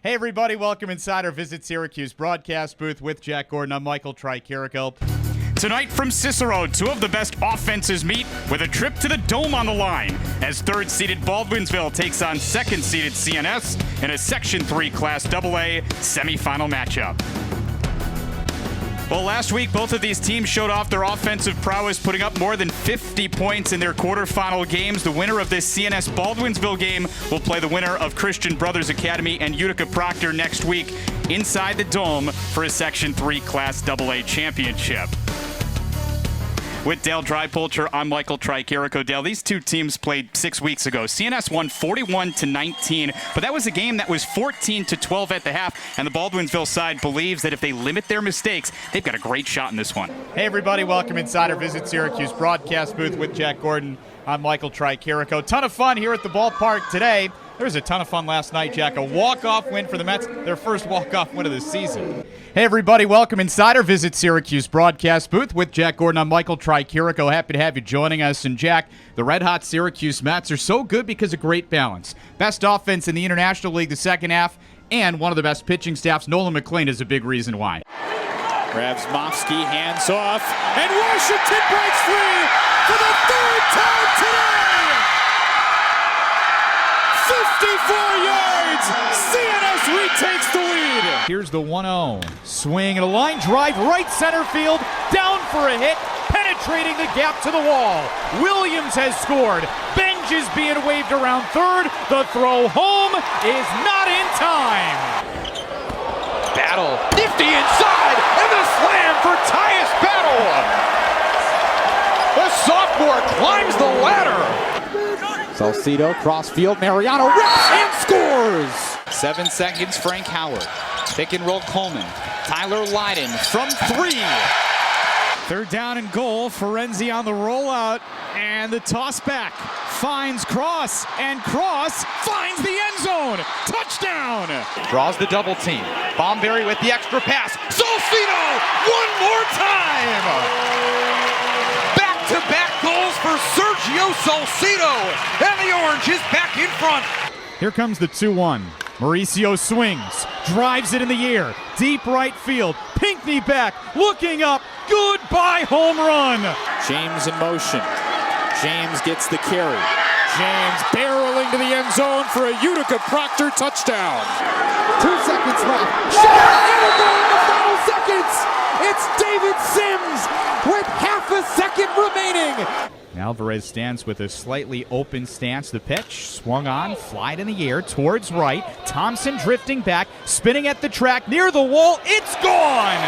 Hey everybody, welcome inside our Visit Syracuse broadcast booth with Jack Gordon. I'm Michael Tricarico. Tonight from Cicero, two of the best offenses meet with a trip to the Dome on the line as third-seeded Baldwinsville takes on second-seeded CNS in a Section 3 Class AA semifinal matchup. Well, last week, both of these teams showed off their offensive prowess, putting up more than 50 points in their quarterfinal games. The winner of this CNS Baldwinsville game will play the winner of Christian Brothers Academy and Utica Proctor next week inside the Dome for a Section 3 Class AA championship. With Dale Drypulcher, I'm Michael Tricarico. Dale, these two teams played 6 weeks ago. CNS won 41-19, but that was a game that was 14-12 at the half, and the Baldwinsville side believes that if they limit their mistakes, they've got a great shot in this one. Hey everybody, welcome inside our Visit Syracuse broadcast booth with Jack Gordon. I'm Michael Tricarico. Ton of fun here at the ballpark today. There was a ton of fun last night, Jack. A walk-off win for the Mets, their first walk-off win of the season. Hey, everybody. Welcome inside our Visit Syracuse broadcast booth with Jack Gordon. I'm Michael Tricarico. Happy to have you joining us. And, Jack, the red-hot Syracuse Mets are so good because of great balance. Best offense in the International League the second half, and one of the best pitching staffs. Nolan McLean is a big reason why. Grabs Mofsky, hands off, and Washington breaks free for the third time today! 54 yards! CNS retakes the lead! Here's the 1-0. Swing and a line drive right center field. Down for a hit. Penetrating the gap to the wall. Williams has scored. Benj is being waved around third. The throw home is not in time. Battle, nifty inside, and the slam for Tyus Battle! The sophomore climbs the ladder! Salcido, crossfield, Mariano rips and scores! 7 seconds, Frank Howard. Pick and roll Coleman. Tyler Lydon from 3. Third down and goal. Ferenzi on the rollout, and the toss back finds Cross, and Cross finds the end zone. Touchdown! Draws the double team. Bomberry with the extra pass. Salcido! One more time! Back-to-back goals for Sergio Salcido, and the Orange is back in front. Here comes the 2-1. Mauricio swings, drives it in the air, deep right field. Pinckney back, looking up, goodbye home run. James in motion. James gets the carry. James barreling to the end zone for a Utica Proctor touchdown. 2 seconds left. Shot and a goal in the final seconds. It's David Sims with half a second remaining. Alvarez stands with a slightly open stance. The pitch swung on, flied in the air towards right. Thompson drifting back, spinning at the track near the wall. It's gone!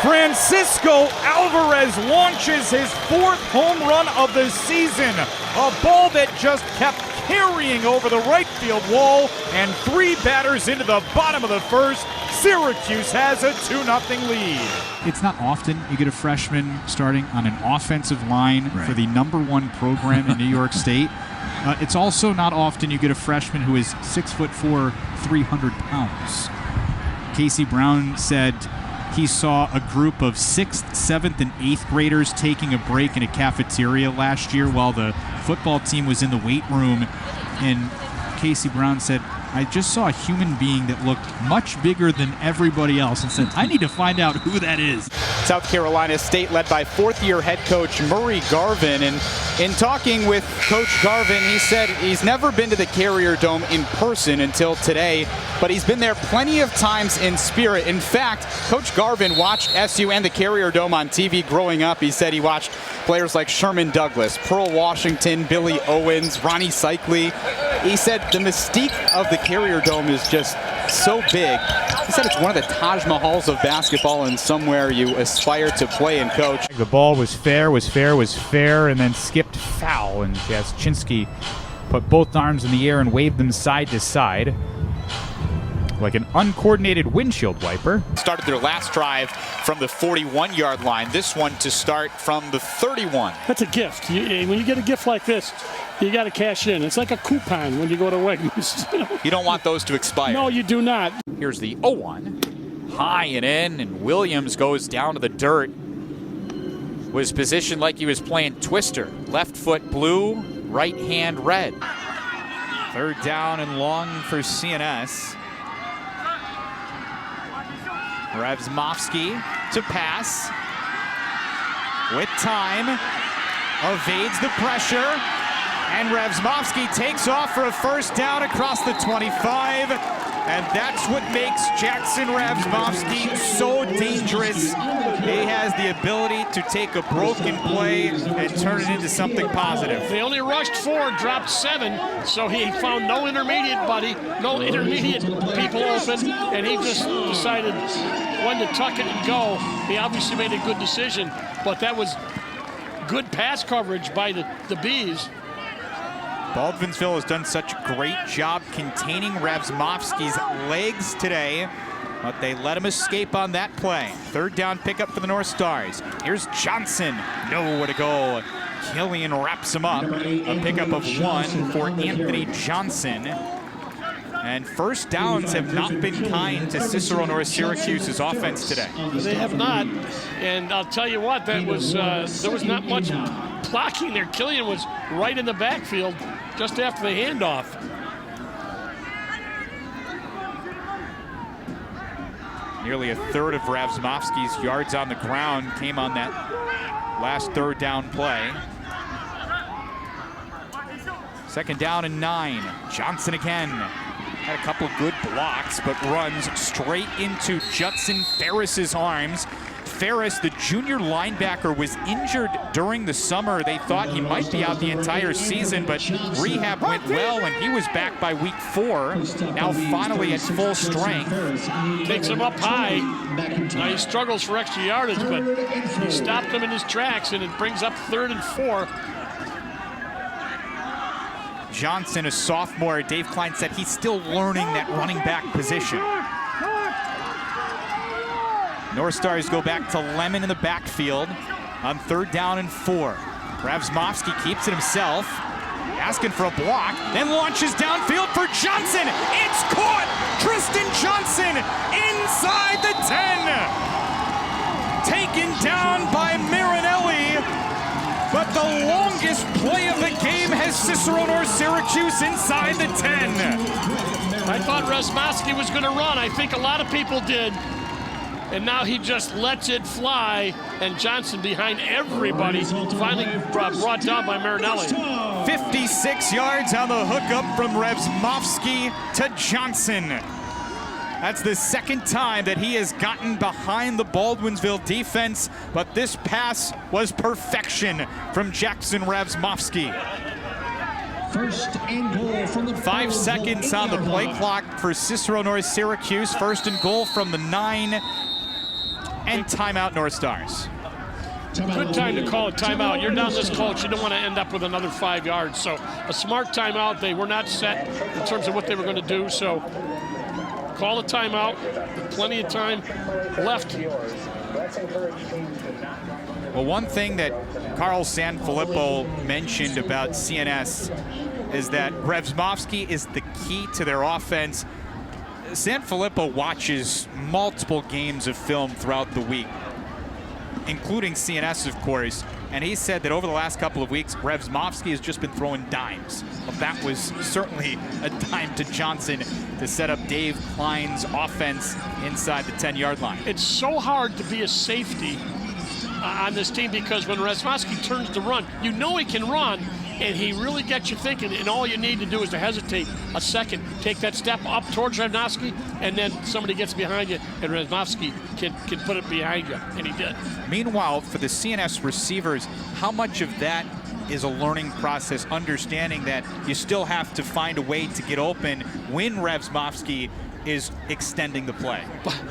Francisco Alvarez launches his 4th home run of the season. A ball that just kept carrying over the right field wall, and 3 batters into the bottom of the first. Syracuse has a 2-0 lead. It's not often you get a freshman starting on an offensive line for the #1 program in New York State. It's also not often you get a freshman who is 6'4", 300 pounds. Casey Brown said he saw a group of 6th, 7th, and 8th graders taking a break in a cafeteria last year while the football team was in the weight room. And Casey Brown said, I just saw a human being that looked much bigger than everybody else, and said, I need to find out who that is. South Carolina State led by 4th-year head coach Murray Garvin. And in talking with Coach Garvin, he said he's never been to the Carrier Dome in person until today, but he's been there plenty of times in spirit. In fact, Coach Garvin watched SU and the Carrier Dome on TV growing up. He said he watched players like Sherman Douglas, Pearl Washington, Billy Owens, Ronnie Cycli. He said the mystique of the Carrier Dome is just so big. He said it's one of the Taj Mahals of basketball and somewhere you aspire to play and coach. The ball was fair, and then skipped foul, and Jaschinski put both arms in the air and waved them side to side like an uncoordinated windshield wiper. Started their last drive from the 41-yard line. This one to start from the 31. That's a gift. When you get a gift like this, you got to cash in. It's like a coupon when you go to Wegmans. You don't want those to expire. No, you do not. Here's the 0-1. High and in, and Williams goes down to the dirt. Was positioned like he was playing Twister. Left foot blue, right hand red. Third down and long for CNS. Revsmovsky to pass. With time, evades the pressure, and Revsmovsky takes off for a first down across the 25, and that's what makes Jackson Revsmovsky so dangerous. He has the ability to take a broken play and turn it into something positive. They only rushed 4, dropped 7, so he found no intermediate people open, and he just decided when to tuck it and go. He obviously made a good decision, but that was good pass coverage by the Bees. Baldwinsville has done such a great job containing Revsmovsky's legs today, but they let him escape on that play. Third down pickup for the North Stars. Here's Johnson, nowhere to go. Killian wraps him up. A pickup of 1 for Anthony Johnson. And first downs have not been kind to Cicero North Syracuse's offense today. They have not, and I'll tell you what, that was there was not much blocking there. Killian was right in the backfield just after the handoff. Nearly a third of Revsmovsky's yards on the ground came on that last third down play. Second down and 9. Johnson again. Had a couple of good blocks, but runs straight into Judson Ferris's arms. Ferris, the junior linebacker, was injured during the summer. They thought he might be out the entire season, but rehab went well, and he was back by week 4. Now finally at full strength. Takes him up high. Now he struggles for extra yardage, but he stopped him in his tracks, and it brings up 3rd and 4. Johnson, a sophomore, Dave Klein said he's still learning that running back position. North Stars go back to Lemon in the backfield on 3rd down and 4. Revsmovsky keeps it himself, asking for a block, then launches downfield for Johnson. It's caught! Tristan Johnson inside the 10. Taken down by Marinelli, but the longest play of the game has Cicero North Syracuse inside the 10. I thought Revsmovsky was going to run. I think a lot of people did. And now he just lets it fly, and Johnson behind everybody, finally brought down by Marinelli. 56 yards on the hookup from Revsmovsky to Johnson. That's the second time that he has gotten behind the Baldwinsville defense, but this pass was perfection from Jackson Revsmovsky. First and goal from the 5 seconds on the play clock for Cicero North Syracuse. First and goal from the 9. And timeout, North Stars. Good time to call a timeout. You're down this close. You don't want to end up with another 5 yards. So a smart timeout. They were not set in terms of what they were going to do. So call a timeout. Plenty of time left. Well, one thing that Carl Sanfilippo mentioned about CNS is that Revsmovsky is the key to their offense. Sanfilippo watches multiple games of film throughout the week, including CNS, of course, and he said that over the last couple of weeks, Revsmovsky has just been throwing dimes. Well, that was certainly a dime to Johnson to set up Dave Klein's offense inside the 10-yard line. It's so hard to be a safety on this team because when Revsmovsky turns to run, you know he can run, and he really gets you thinking, and all you need to do is to hesitate a second, take that step up towards Revsmovsky, and then somebody gets behind you, and Revsmovsky can put it behind you, and he did. Meanwhile, for the CNS receivers, how much of that is a learning process, understanding that you still have to find a way to get open when Revsmovsky is extending the play?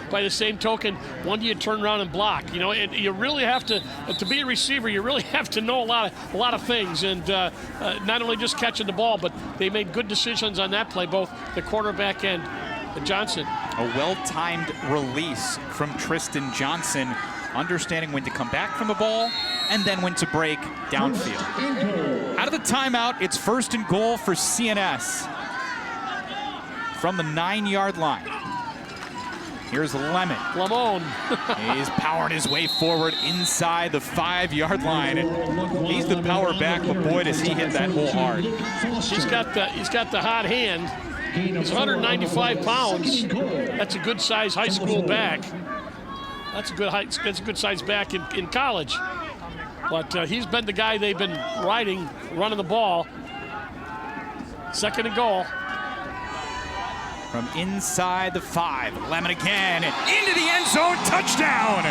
By the same token, when do you turn around and block? You know, you really have to be a receiver, you really have to know a lot of things, and not only just catching the ball, but they made good decisions on that play, both the quarterback and Johnson. A well-timed release from Tristan Johnson, understanding when to come back from the ball and then when to break downfield. Out of the timeout, it's first and goal for CNS from the 9-yard line. Here's Lemon. He's powering his way forward inside the 5-yard line. He's the power back, but boy, does he hit that hole hard. He's got the hot hand. He's 195 pounds. That's a good size high school back. That's a good height. That's a good size back in college. But he's been the guy they've been riding, running the ball. 2nd and goal. From inside the 5, Lemon again, into the end zone, touchdown!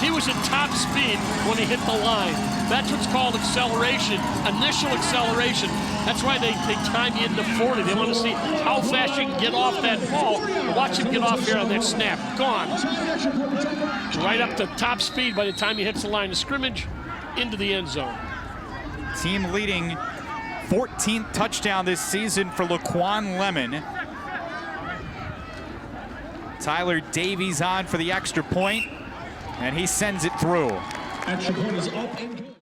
He was at top speed when he hit the line. That's what's called acceleration, initial acceleration. That's why they time you into 40. They want to see how fast you can get off that ball. Watch him get off here on that snap. Gone. Right up to top speed by the time he hits the line of scrimmage, into the end zone. Team leading 14th touchdown this season for Laquan Lemon. Tyler Davies on for the extra point, and he sends it through. Extra point is up and good.